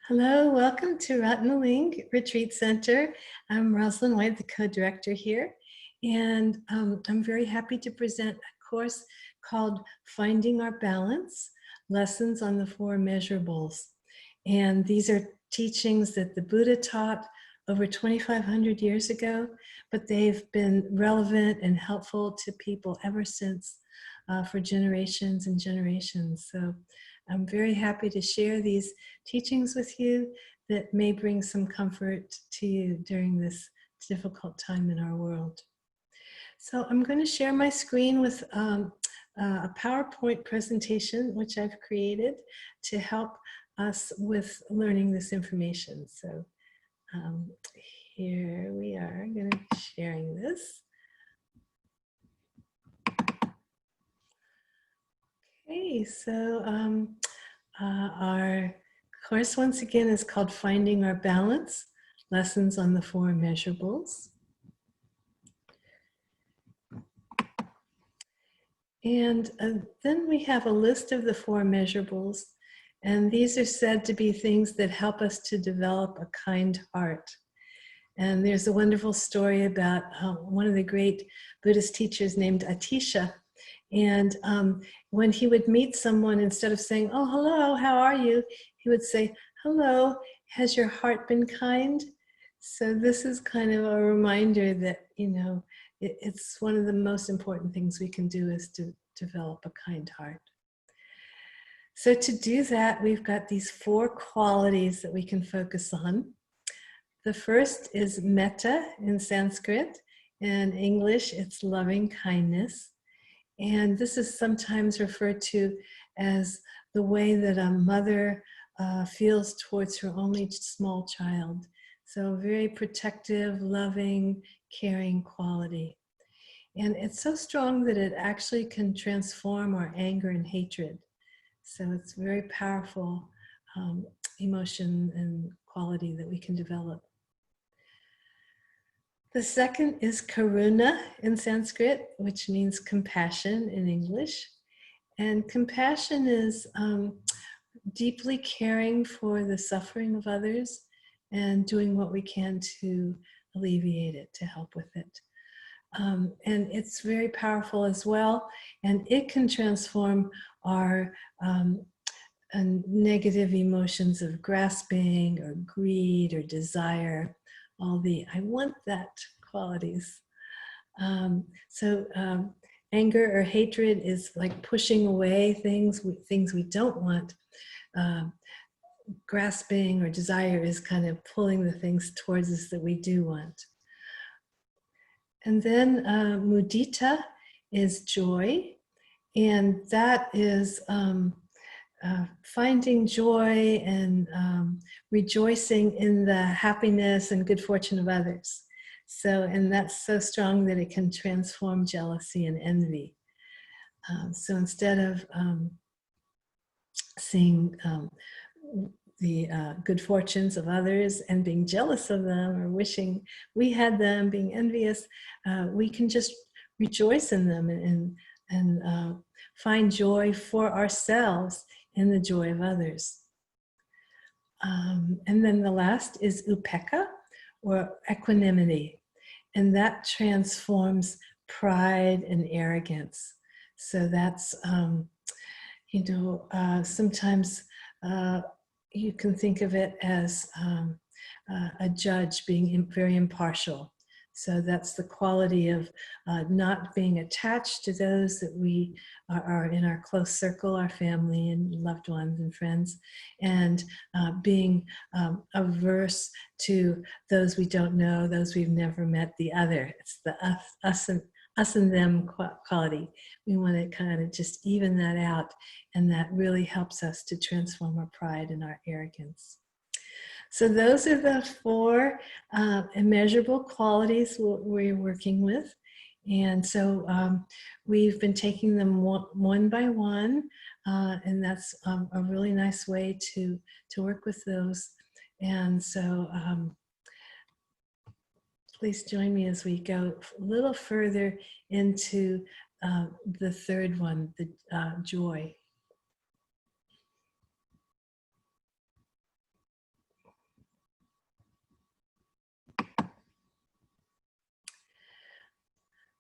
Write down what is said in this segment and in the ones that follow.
Hello, welcome to Ratnaling Retreat Center. I'm Rosalyn White, the co-director here, and I'm very happy to present a course called Finding Our Balance, Lessons on the Four Immeasurables. And these are teachings that the Buddha taught over 2,500 years ago, but they've been relevant and helpful to people ever since for generations and generations. So I'm very happy to share these teachings with you that may bring some comfort to you during this difficult time in our world. So I'm going to share my screen with a PowerPoint presentation, which I've created to help us with learning this information. So here we are. I'm going to be sharing this. Okay, so our course once again is called Finding Our Balance, Lessons on the Four Immeasurables. And then we have a list of the four immeasurables, and these are said to be things that help us to develop a kind heart. And there's a wonderful story about one of the great Buddhist teachers named Atisha. And when he would meet someone, instead of saying, "Oh, hello, how are you?" he would say, "Hello, has your heart been kind?" So this is kind of a reminder that, you know, it's one of the most important things we can do is to develop a kind heart. So to do that, we've got these four qualities that we can focus on. The first is metta in Sanskrit. In English, it's loving kindness. And this is sometimes referred to as the way that a mother feels towards her only small child. So very protective, loving, caring quality. And it's so strong that it actually can transform our anger and hatred. So it's a very powerful emotion and quality that we can develop. The second is karuna in Sanskrit, which means compassion in English. And compassion is deeply caring for the suffering of others and doing what we can to alleviate it, to help with it. And it's very powerful as well, and it can transform our negative emotions of grasping or greed or desire, all the "I want that" qualities. Anger or hatred is like pushing away things we don't want. Grasping or desire is kind of pulling the things towards us that we do want. And then mudita is joy, and that is finding joy and rejoicing in the happiness and good fortune of others. So, and that's so strong that it can transform jealousy and envy. So instead of seeing the good fortunes of others and being jealous of them or wishing we had them, being envious, we can just rejoice in them and find joy for ourselves in the joy of others. And then the last is upekkha, or equanimity, and that transforms pride and arrogance. So that's, sometimes you can think of it as a judge being very impartial. So that's the quality of not being attached to those that we are in our close circle, our family and loved ones and friends, and being averse to those we don't know, those we've never met, the other. It's the us and them quality. We want to kind of just even that out, and that really helps us to transform our pride and our arrogance. So those are the four immeasurable qualities we're working with. And so we've been taking them one by one, and that's a really nice way to work with those. And so please join me as we go a little further into the third one, the joy.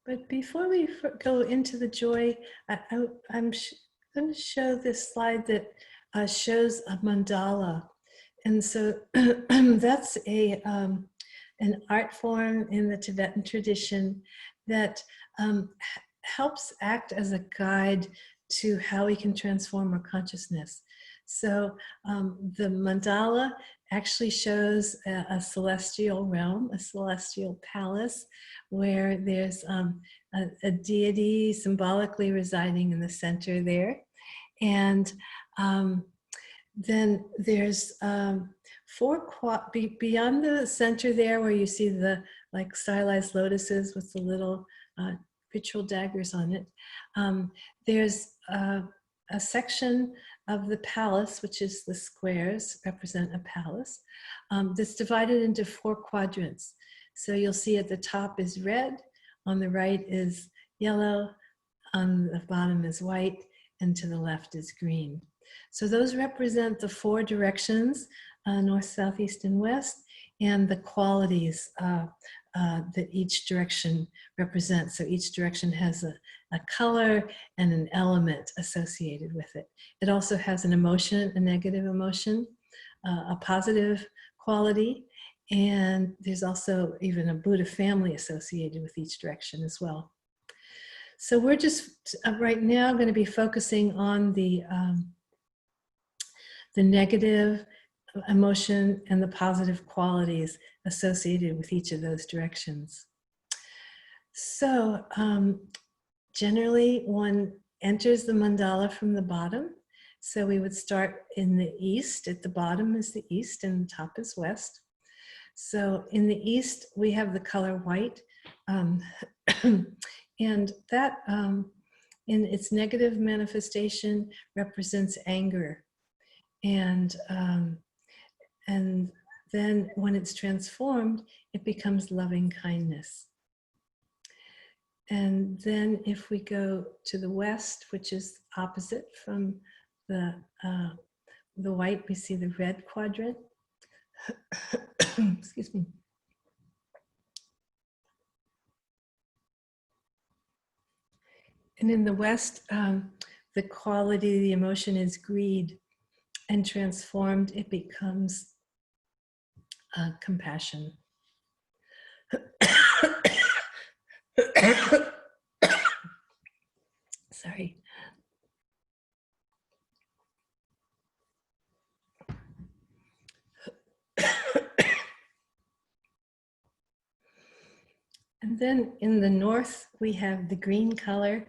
But before we go into the joy, I'm going to show this slide that shows a mandala. And so that's an art form in the Tibetan tradition that helps act as a guide to how we can transform our consciousness. So the mandala actually shows a celestial realm, a celestial palace, where there's a deity symbolically residing in the center there. And then there's beyond the center there, where you see the like stylized lotuses with the little ritual daggers on it. There's a section of the palace, which is the squares represent a palace, that's divided into 4 quadrants. So you'll see at the top is red, on the right is yellow, on the bottom is white, and to the left is green. So those represent the 4 directions, north, south, east, and west, and the qualities that each direction represents. So each direction has a color and an element associated with it. It also has an emotion, a negative emotion, a positive quality, and there's also even a Buddha family associated with each direction as well. So we're just right now going to be focusing on the negative emotion and the positive qualities associated with each of those directions. So generally one enters the mandala from the bottom. So we would start in the east. At the bottom is the east and the top is west. So in the east, we have the color white. And that, in its negative manifestation, represents anger. And then when it's transformed, it becomes loving kindness. And then if we go to the west, which is opposite from the white, we see the red quadrant. Excuse me. And in the west, the quality, the emotion is greed, and transformed, it becomes compassion. Sorry. And then in the north, we have the green color,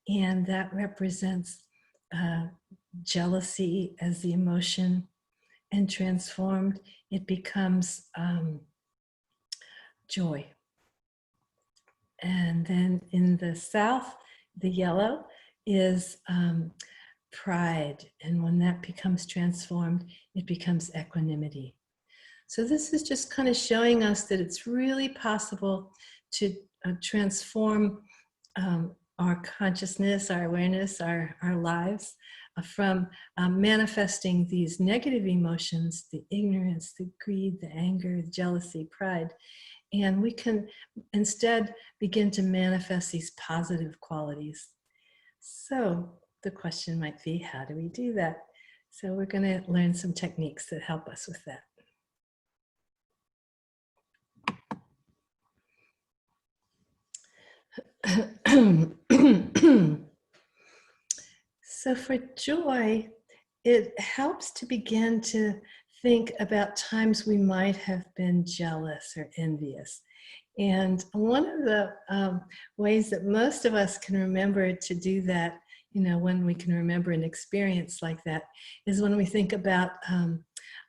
and that represents jealousy as the emotion, and transformed, it becomes joy. And then in the south, the yellow is pride, and when that becomes transformed, it becomes equanimity. So this is just kind of showing us that it's really possible to transform our consciousness, our awareness, our lives from manifesting these negative emotions, the ignorance, the greed, the anger, the jealousy, pride. And we can instead begin to manifest these positive qualities. So the question might be, how do we do that? So we're going to learn some techniques that help us with that. So for joy, it helps to begin to think about times we might have been jealous or envious. And one of the ways that most of us can remember to do that, you know, when we can remember an experience like that, is when we think about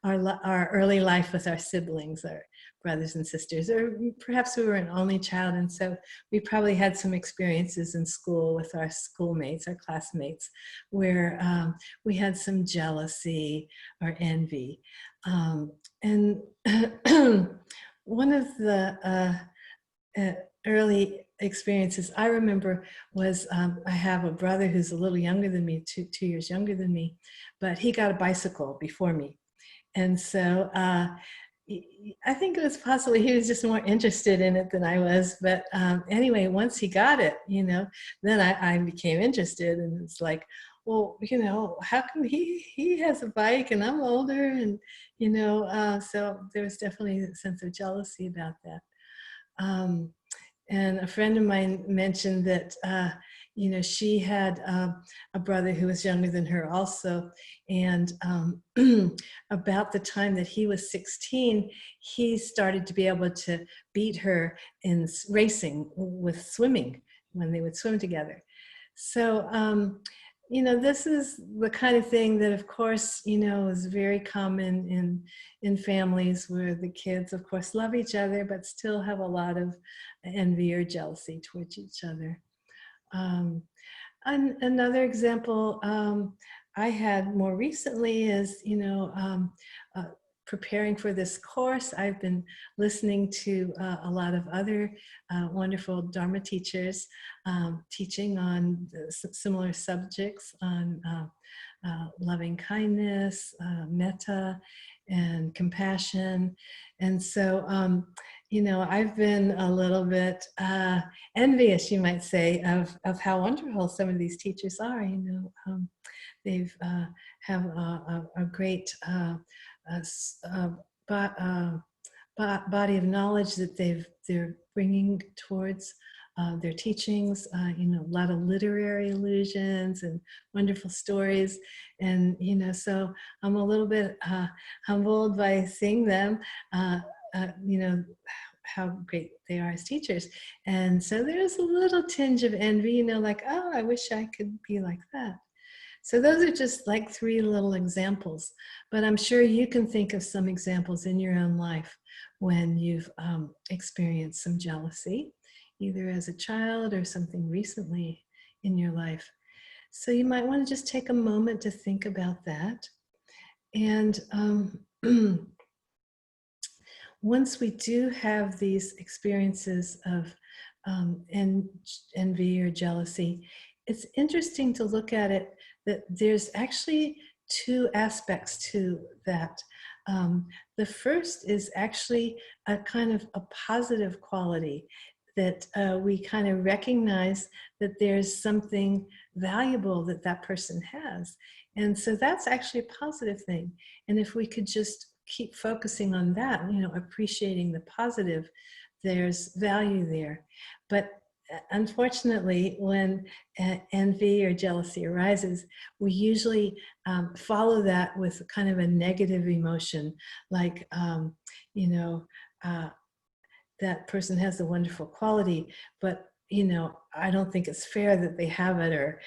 our early life with our siblings, our brothers and sisters, or perhaps we were an only child, and so we probably had some experiences in school with our schoolmates, our classmates, where we had some jealousy or envy. And one of the early experiences I remember was I have a brother who's a little younger than me, two years younger than me, but he got a bicycle before me. And so I think it was possibly he was just more interested in it than I was. But anyway, once he got it, then I became interested, and it's like, well, how come he has a bike and I'm older, and so there was definitely a sense of jealousy about that. Um, and a friend of mine mentioned that, she had a brother who was younger than her also. And about the time that he was 16, he started to be able to beat her in racing with swimming when they would swim together. So, this is the kind of thing that, of course, is very common in families where the kids, of course, love each other, but still have a lot of envy or jealousy towards each other. Um, Another example I had more recently is, uh, preparing for this course. I've been listening to a lot of other wonderful Dharma teachers teaching on similar subjects on loving kindness, metta, and compassion. And so, I've been a little bit envious, you might say, of how wonderful some of these teachers are. They've have a great body of knowledge that they're bringing towards their teachings. A lot of literary allusions and wonderful stories, and so I'm a little bit humbled by seeing them. How great they are as teachers. And so there's a little tinge of envy, like, oh, I wish I could be like that. So those are just like 3 little examples, but I'm sure you can think of some examples in your own life when you've experienced some jealousy, either as a child or something recently in your life. So you might want to just take a moment to think about that. And once we do have these experiences of envy or jealousy, it's interesting to look at it that there's actually 2 aspects to that. The first is actually a kind of a positive quality that we kind of recognize that there's something valuable that that person has. And so that's actually a positive thing. And if we could just keep focusing on that, appreciating the positive, there's value there. But unfortunately, when envy or jealousy arises, we usually follow that with kind of a negative emotion, like, that person has a wonderful quality, but, I don't think it's fair that they have it, or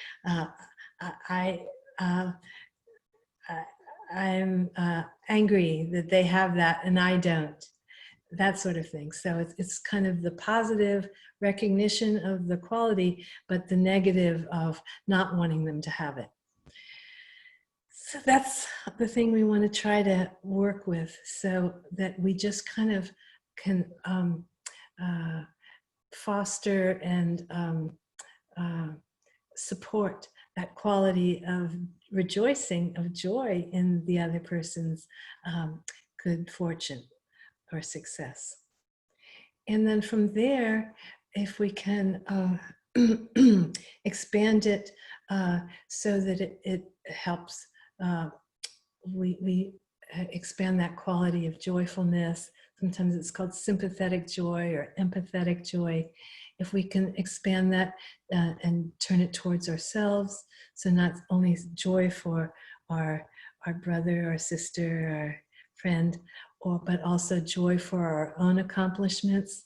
I, uh, I'm angry that they have that and I don't, that sort of thing. So it's kind of the positive recognition of the quality, but the negative of not wanting them to have it. So that's the thing we want to try to work with, so that we just kind of can foster and support that quality of rejoicing, of joy in the other person's good fortune or success. And then from there, if we can expand it so that it helps, we expand that quality of joyfulness. Sometimes it's called sympathetic joy or empathetic joy. If we can expand that and turn it towards ourselves, so not only joy for our brother or sister or friend, but also joy for our own accomplishments.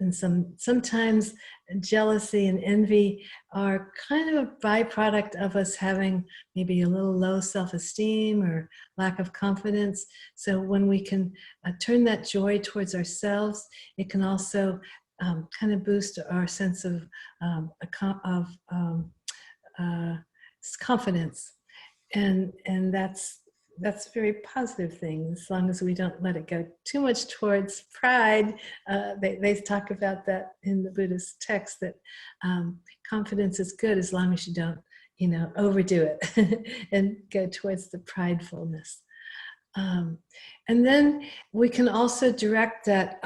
And sometimes jealousy and envy are kind of a byproduct of us having maybe a little low self-esteem or lack of confidence. So when we can turn that joy towards ourselves, it can also kind of boost our sense of confidence. And that's a very positive thing, as long as we don't let it go too much towards pride. They talk about that in the Buddhist text, that confidence is good as long as you don't, overdo it and go towards the pridefulness. And then we can also direct that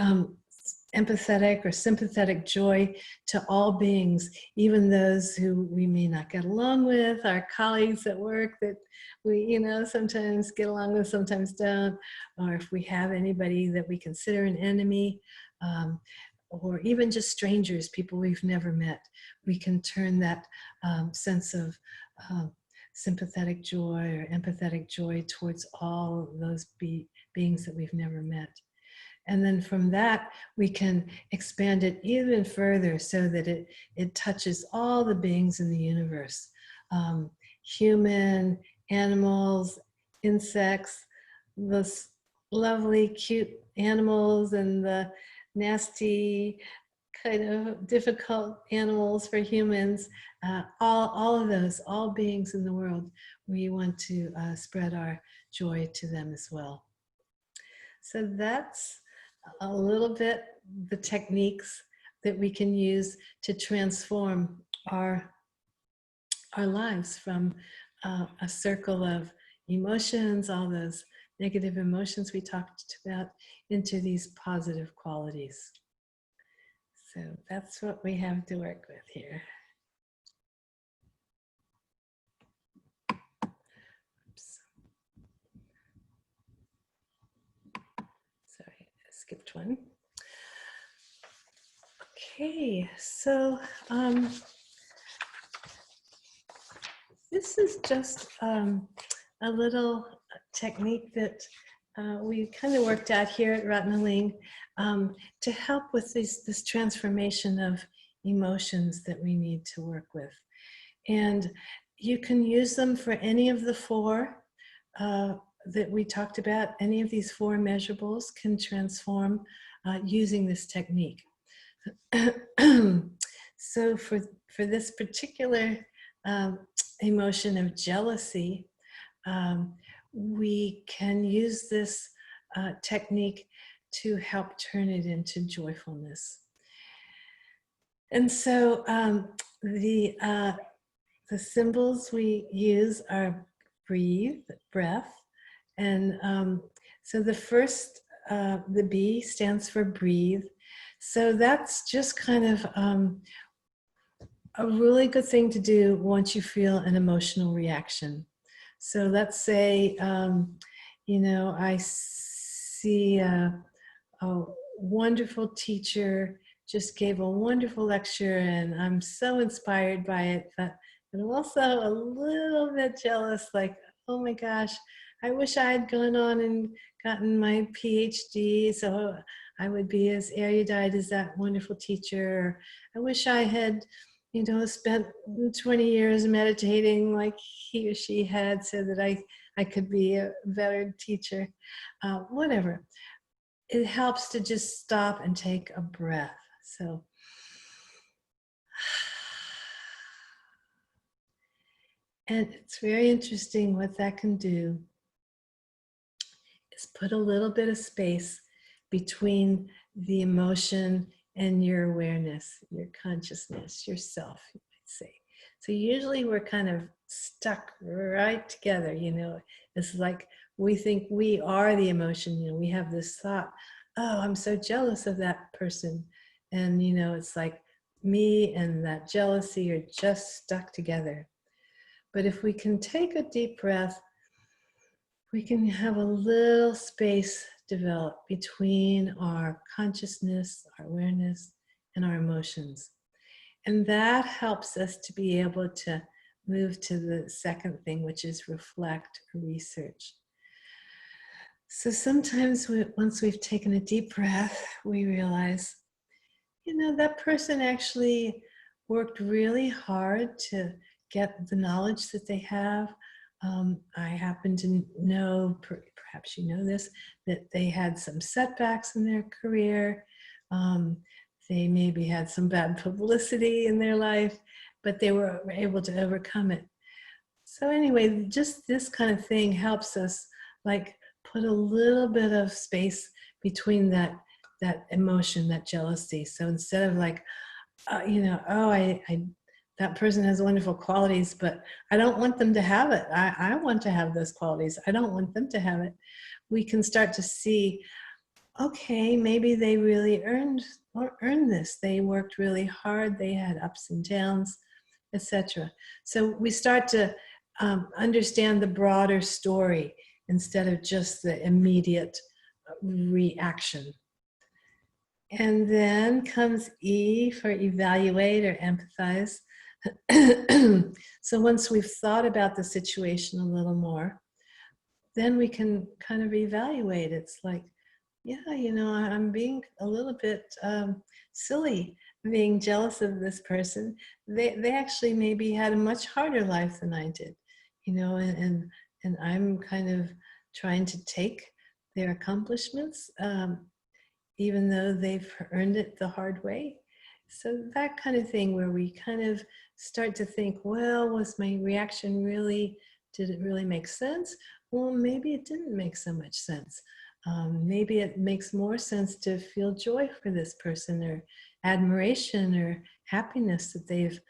empathetic or sympathetic joy to all beings, even those who we may not get along with, our colleagues at work that we, sometimes get along with, sometimes don't, or if we have anybody that we consider an enemy, or even just strangers, people we've never met. We can turn that sense of sympathetic joy or empathetic joy towards all those beings that we've never met. And then from that, we can expand it even further so that it touches all the beings in the universe. Human, animals, insects, those lovely, cute animals, and the nasty, kind of difficult animals for humans. All of those, all beings in the world, we want to spread our joy to them as well. So that's a little bit the techniques that we can use to transform our lives from a circle of emotions, all those negative emotions we talked about, into these positive qualities. So that's what we have to work with here. Oops. Sorry, I skipped one. Okay, so this is just a little technique that we kind of worked out here at Ratnaling to help with this transformation of emotions that we need to work with. And you can use them for any of the four that we talked about. Any of these four measurables can transform using this technique. So for this particular emotion of jealousy, we can use this technique to help turn it into joyfulness. And so the symbols we use are breathe, breath, and so the first, the B stands for breathe. So that's just kind of a really good thing to do once you feel an emotional reaction. So let's say, I see a wonderful teacher just gave a wonderful lecture and I'm so inspired by it, but I'm also a little bit jealous, like, oh my gosh, I wish I had gone on and gotten my PhD so I would be as erudite as that wonderful teacher. I wish I had, spent 20 years meditating like he or she had so that I could be a better teacher. Whatever. It helps to just stop and take a breath. So, and it's very interesting what that can do is put a little bit of space between the emotion and your awareness, your consciousness, yourself, you might say. So usually we're kind of stuck right together, It's like we think we are the emotion, we have this thought, oh, I'm so jealous of that person. And, it's like me and that jealousy are just stuck together. But if we can take a deep breath, we can have a little space develop between our consciousness, our awareness, and our emotions. And that helps us to be able to move to the second thing, which is reflect or research. So sometimes once we've taken a deep breath, we realize, that person actually worked really hard to get the knowledge that they have. I happen to know, perhaps you know this, that they had some setbacks in their career. They maybe had some bad publicity in their life, but they were able to overcome it. So anyway, just this kind of thing helps us like put a little bit of space between that emotion, that jealousy. So instead of like, that person has wonderful qualities, but I don't want them to have it. I want to have those qualities. I don't want them to have it. we can start to see, okay, maybe they really earned this. They worked really hard. They had ups and downs, etc. So we start to understand the broader story instead of just the immediate reaction. And then comes E for evaluate or empathize. So once we've thought about the situation a little more, then we can kind of evaluate. It's like, yeah, you know, I'm being a little bit silly being jealous of this person. They actually maybe had a much harder life than I did, you know, and I'm kind of trying to take their accomplishments, even though they've earned it the hard way. So that kind of thing where we kind of start to think, well, was my reaction really, did it really make sense? Well, maybe it didn't make so much sense. Maybe it makes more sense to feel joy for this person, or admiration or happiness that they've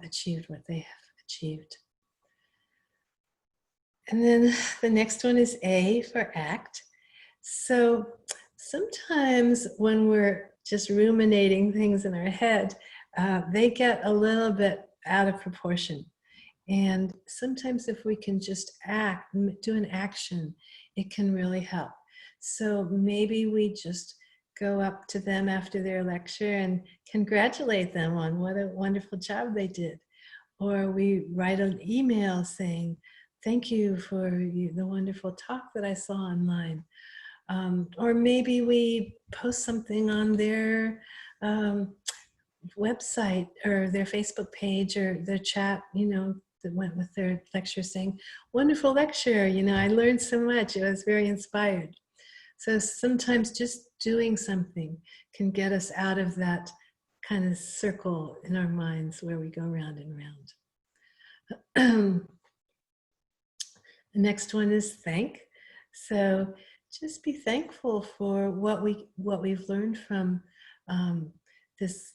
achieved what they have achieved. And then the next one is A for act. So sometimes when we're just ruminating things in our head, they get a little bit out of proportion. And sometimes if we can just do an action, it can really help. So maybe we just go up to them after their lecture and congratulate them on what a wonderful job they did. Or we write an email saying, thank you for the wonderful talk that I saw online. Or maybe we post something on their website or their Facebook page or their chat, you know, that went with their lecture, saying, wonderful lecture, you know, I learned so much, I was very inspired. So sometimes just doing something can get us out of that kind of circle in our minds where we go round and round. The next one is thank. So just be thankful for what we've learned from this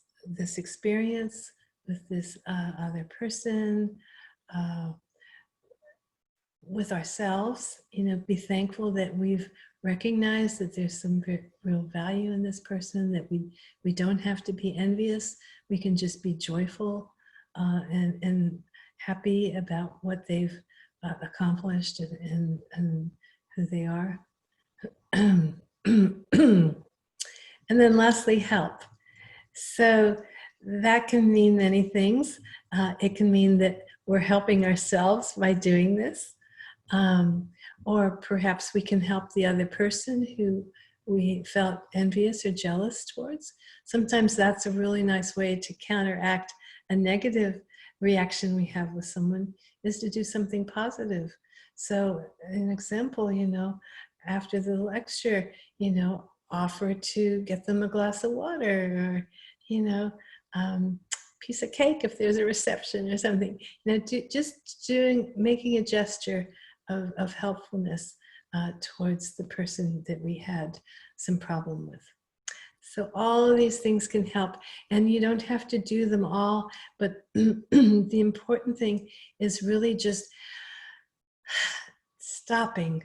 experience with this other person, with ourselves. You know, be thankful that we've recognized that there's some real value in this person, that we don't have to be envious. We can just be joyful and happy about what they've accomplished and who they are. And then lastly, help. So that can mean many things. It can mean that we're helping ourselves by doing this. Or perhaps we can help the other person who we felt envious or jealous towards. Sometimes that's a really nice way to counteract a negative reaction we have with someone, is to do something positive. So an example, you know, after the lecture, you know, offer to get them a glass of water, or, you know, piece of cake if there's a reception or something. You know, making a gesture of helpfulness towards the person that we had some problem with. So all of these things can help, and you don't have to do them all, but the important thing is really just stopping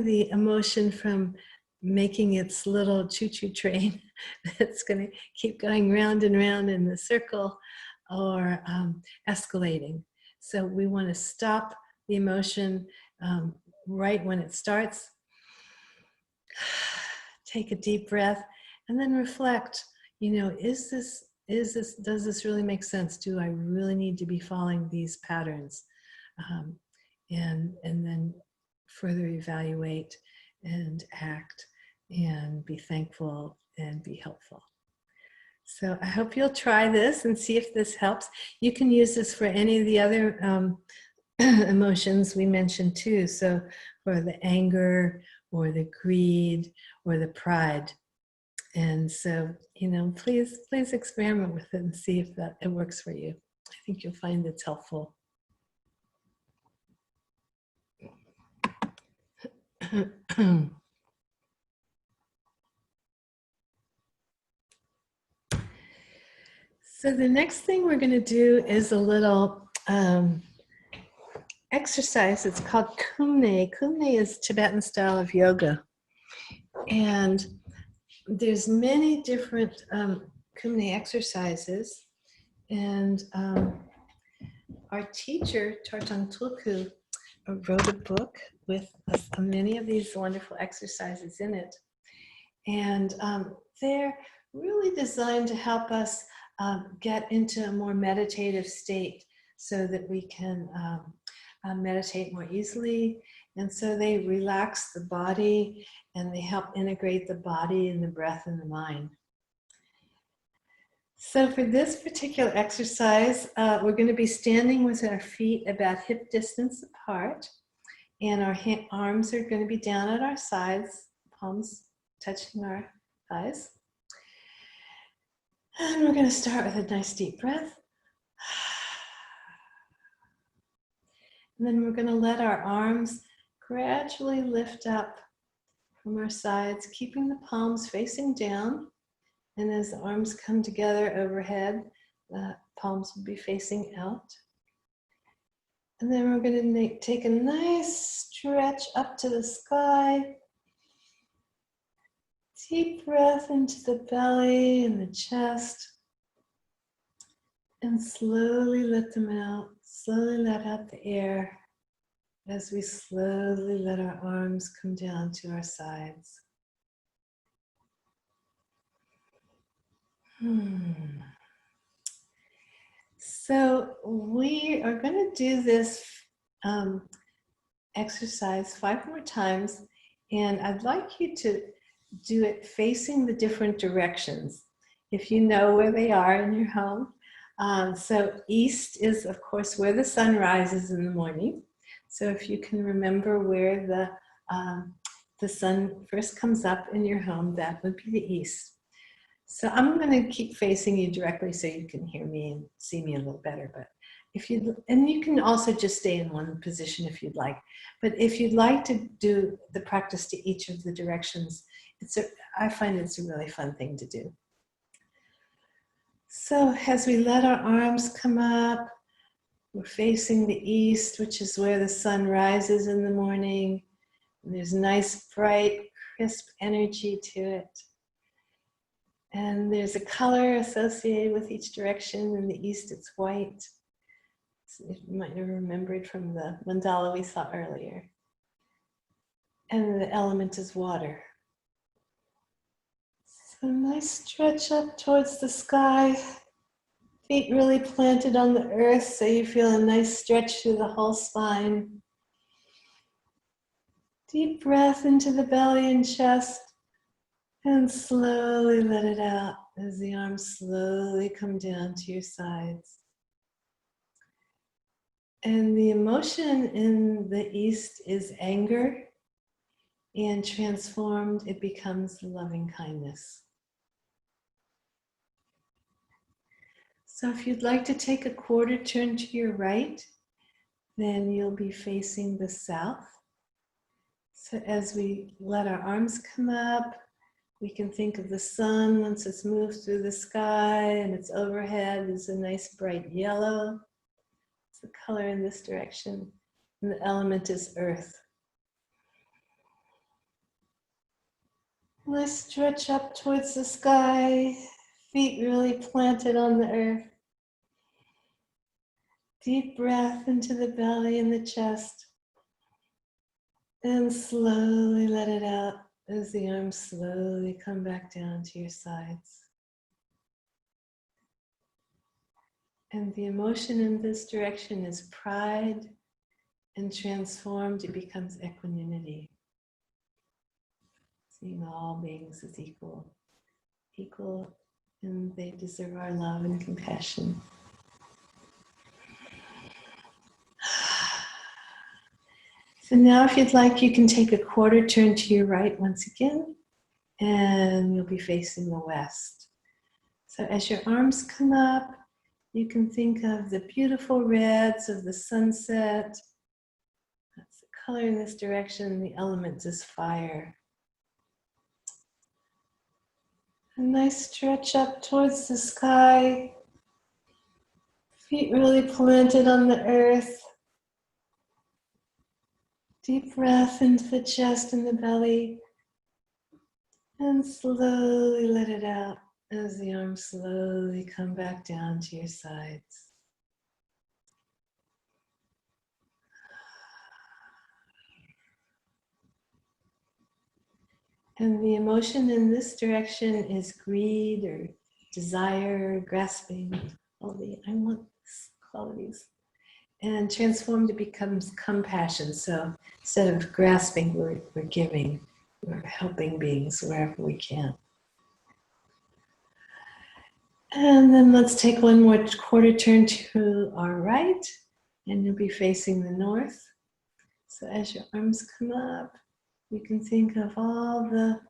the emotion from making its little choo-choo train that's going to keep going round and round in the circle, or escalating. So we want to stop the emotion right when it starts. Take a deep breath and then reflect, you know, does this really make sense? Do I really need to be following these patterns? And then further evaluate and act and be thankful and be helpful. So I hope you'll try this and see if this helps. You can use this for any of the other emotions we mentioned too. So for the anger or the greed or the pride. And so, you know, please experiment with it and see if it works for you. I think you'll find it's helpful. So the next thing we're going to do is a little exercise. It's called Kumne. Kumne is Tibetan style of yoga. And there's many different Kumne exercises. And our teacher, Tartang Tulku, wrote a book with many of these wonderful exercises in it. And they're really designed to help us get into a more meditative state so that we can meditate more easily. And so they relax the body and they help integrate the body and the breath and the mind. So for this particular exercise, we're going to be standing with our feet about hip distance apart, and our arms are going to be down at our sides, palms touching our thighs. And we're going to start with a nice deep breath. And then we're going to let our arms gradually lift up from our sides, keeping the palms facing down. And as the arms come together overhead, the palms will be facing out. And then we're going to take a nice stretch up to the sky. Deep breath into the belly and the chest. And slowly let them out. Slowly let out the air as we slowly let our arms come down to our sides. So we are going to do this exercise 5 more times, and I'd like you to do it facing the different directions, if you know where they are in your home. So east is, of course, where the sun rises in the morning. So if you can remember where the sun first comes up in your home, that would be the east. So I'm going to keep facing you directly so you can hear me and see me a little better. But and you can also just stay in one position if you'd like. But if you'd like to do the practice to each of the directions, I find it's a really fun thing to do. So as we let our arms come up, we're facing the east, which is where the sun rises in the morning. And there's nice, bright, crisp energy to it. And there's a color associated with each direction. In the east, it's white. So you might have remembered from the mandala we saw earlier. And the element is water. So nice stretch up towards the sky. Feet really planted on the earth, so you feel a nice stretch through the whole spine. Deep breath into the belly and chest. And slowly let it out as the arms slowly come down to your sides. And the emotion in the east is anger, and transformed, it becomes loving kindness. So if you'd like to take a quarter turn to your right, then you'll be facing the south. So as we let our arms come up, we can think of the sun once it's moved through the sky and it's overhead. There's a nice bright yellow. It's the color in this direction. And the element is earth. Let's stretch up towards the sky. Feet really planted on the earth. Deep breath into the belly and the chest. And slowly let it out as the arms slowly come back down to your sides. And the emotion in this direction is pride, and transformed, it becomes equanimity. Seeing all beings as equal, and they deserve our love and compassion. So now if you'd like, you can take a quarter turn to your right once again, and you'll be facing the west. So as your arms come up, you can think of the beautiful reds of the sunset. That's the color in this direction. The element is fire. A nice stretch up towards the sky. Feet really planted on the earth. Deep breath into the chest and the belly. And slowly let it out as the arms slowly come back down to your sides. And the emotion in this direction is greed or desire, grasping, all the I want this qualities. And transformed, it becomes compassion. So instead of grasping, we're giving. We're helping beings wherever we can. And then let's take one more quarter turn to our right, and you'll be facing the north. So as your arms come up, you can think of all the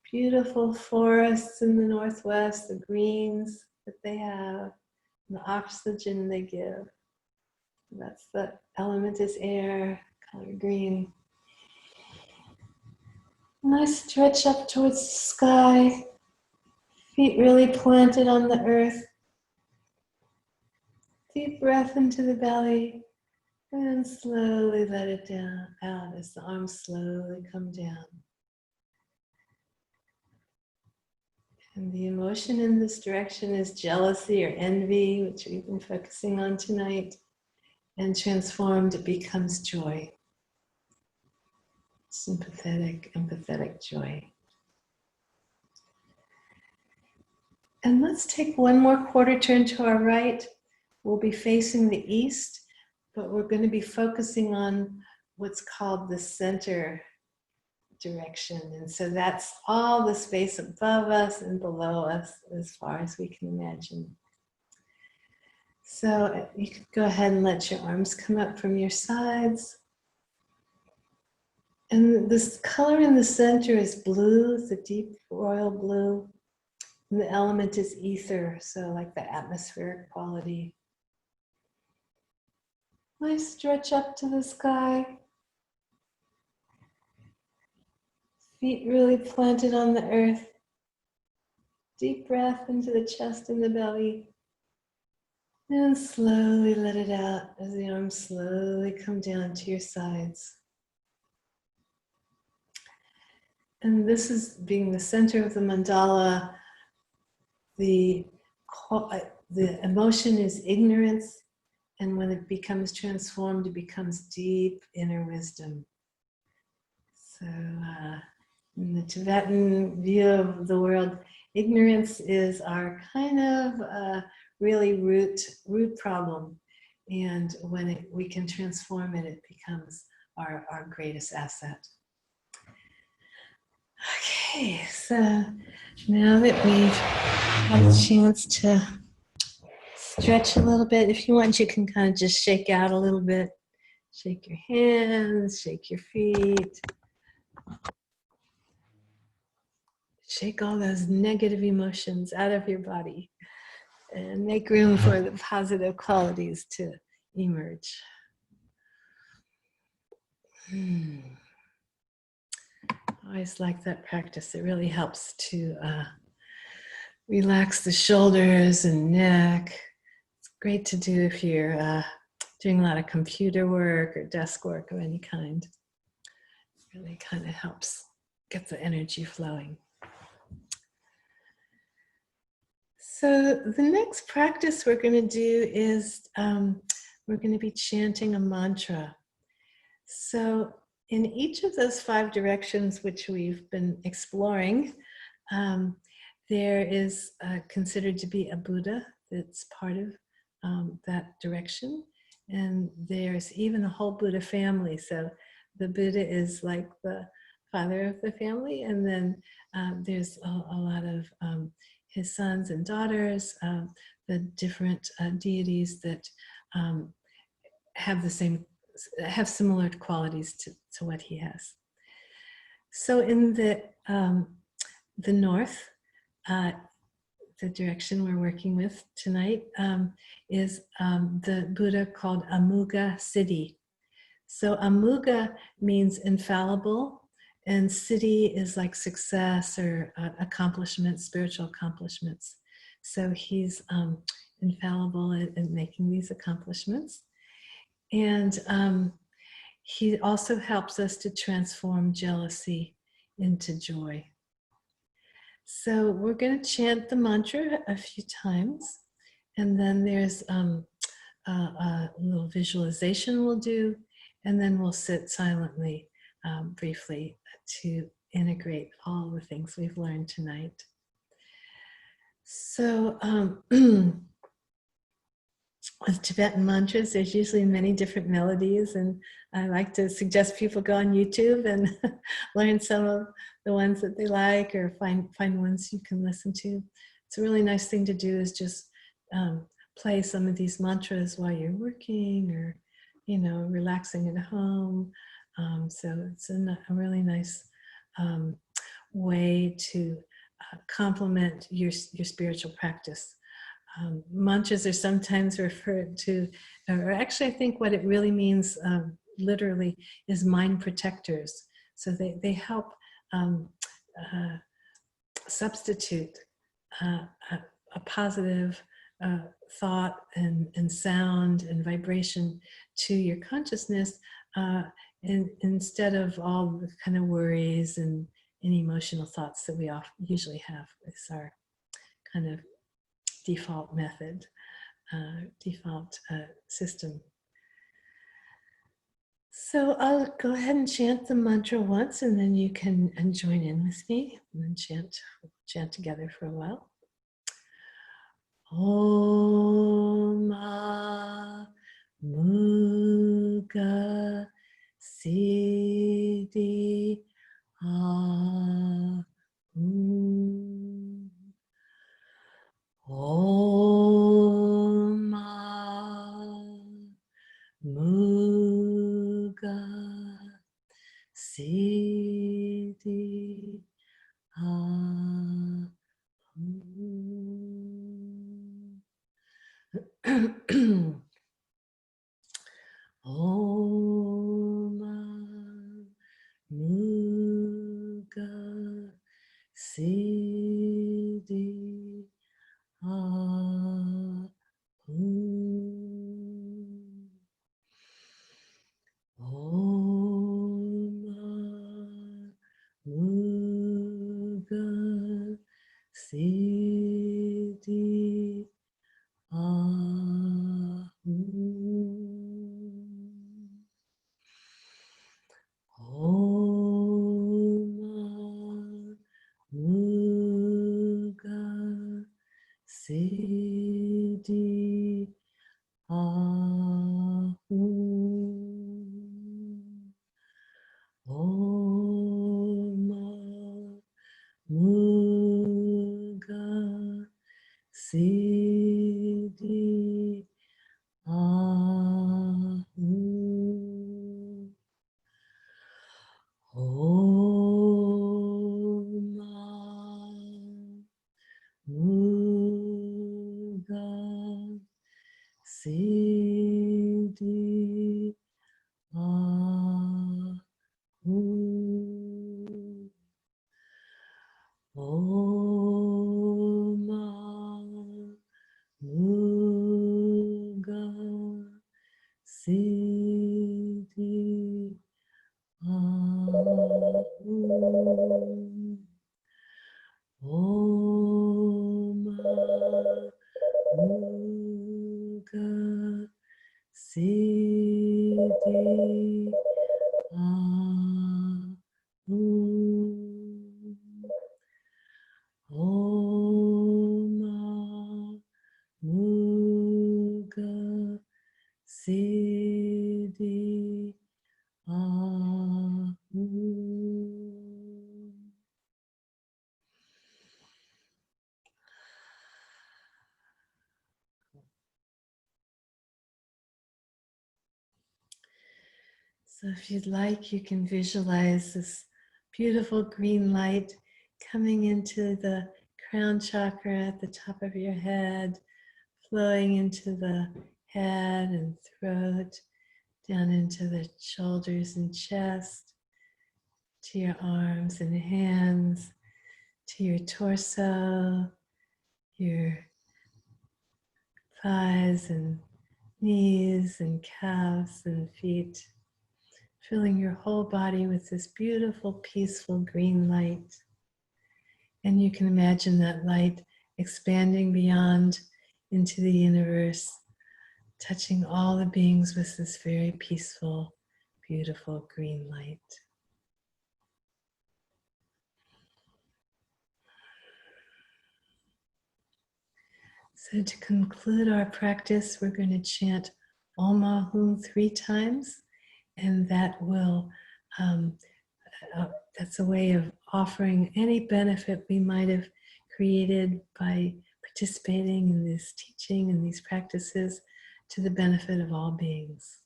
beautiful forests in the northwest, the greens that they have, and the oxygen they give. That's the element is air, color green. Nice stretch up towards the sky. Feet really planted on the earth. Deep breath into the belly. And slowly let it down out as the arms slowly come down. And the emotion in this direction is jealousy or envy, which we've been focusing on tonight. And transformed, it becomes joy. Sympathetic, empathetic joy. And let's take one more quarter turn to our right. We'll be facing the east, but we're going to be focusing on what's called the center direction. And so that's all the space above us and below us as far as we can imagine. So you could go ahead and let your arms come up from your sides. And this color in the center is blue, the deep royal blue. And the element is ether, so like the atmospheric quality. Nice stretch up to the sky. Feet really planted on the earth. Deep breath into the chest and the belly. And slowly let it out as the arms slowly come down to your sides. And this is being the center of the mandala. The emotion is ignorance, and when it becomes transformed, it becomes deep inner wisdom. So in the Tibetan view of the world, ignorance is our kind of really root problem. And when we can transform it, it becomes our greatest asset. Okay, so now that we've had a chance to stretch a little bit, if you want, you can kind of just shake out a little bit. Shake your hands, shake your feet. Shake all those negative emotions out of your body and make room for the positive qualities to emerge. I always like that practice. It really helps to relax the shoulders and neck. It's great to do if you're doing a lot of computer work or desk work of any kind. It really kind of helps get the energy flowing. So the next practice we're going to do is we're going to be chanting a mantra. So in each of those 5 directions which we've been exploring, there is considered to be a Buddha that's part of that direction. And there's even a whole Buddha family. So the Buddha is like the father of the family. And then there's a lot of his sons and daughters, the different deities that have similar qualities to what he has. So in the north, the direction we're working with tonight is the Buddha called Amuga Siddhi. So Amuga means infallible, and Siddhi is like success or accomplishments, spiritual accomplishments. So he's infallible in making these accomplishments. And he also helps us to transform jealousy into joy. So we're going to chant the mantra a few times, and then there's a little visualization we'll do, and then we'll sit silently briefly to integrate all the things we've learned tonight. So with Tibetan mantras, there's usually many different melodies, and I like to suggest people go on YouTube and learn some of the ones that they like, or find ones you can listen to. It's a really nice thing to do, is just play some of these mantras while you're working, or relaxing at home. So it's a really nice way to complement your spiritual practice. Mantras are sometimes referred to, or actually I think what it really means literally is mind protectors. So they help substitute a positive thought and sound and vibration to your consciousness, instead of all the kind of worries and emotional thoughts that we usually have. It's our kind of default method, default system. So I'll go ahead and chant the mantra once, and then you can join in with me and chant together for a while. Om Muga Siddhi Ahum. Om Muga Siddhi Ahum. Om Muga Siddhi Ahum. Om Muga Siddhi Ahum. Om Muga Siddhi Ahum. Om Muga Siddhi Ahum. Om Muga Siddhi Ahum. Om Muga Siddhi Ahum. Om Muga Siddhi Ahum. Om Muga Siddhi Ahum. So if you'd like, you can visualize this beautiful green light coming into the crown chakra at the top of your head, flowing into the head and throat, down into the shoulders and chest, to your arms and hands, to your torso, your thighs and knees and calves and feet, filling your whole body with this beautiful, peaceful green light. And you can imagine that light expanding beyond into the universe, touching all the beings with this very peaceful, beautiful green light. So to conclude our practice, we're going to chant Om Ahum 3 times, and that will, that's a way of offering any benefit we might have created by participating in this teaching and these practices to the benefit of all beings.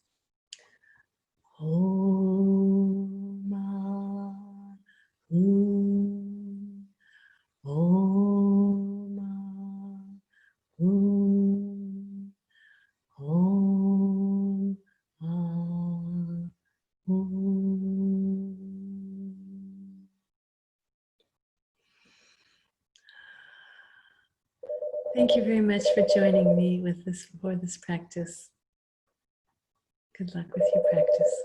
Om Ahum, Om Ahum, Om Ahum. Thank you very much for joining me for this practice. Good luck with your practice.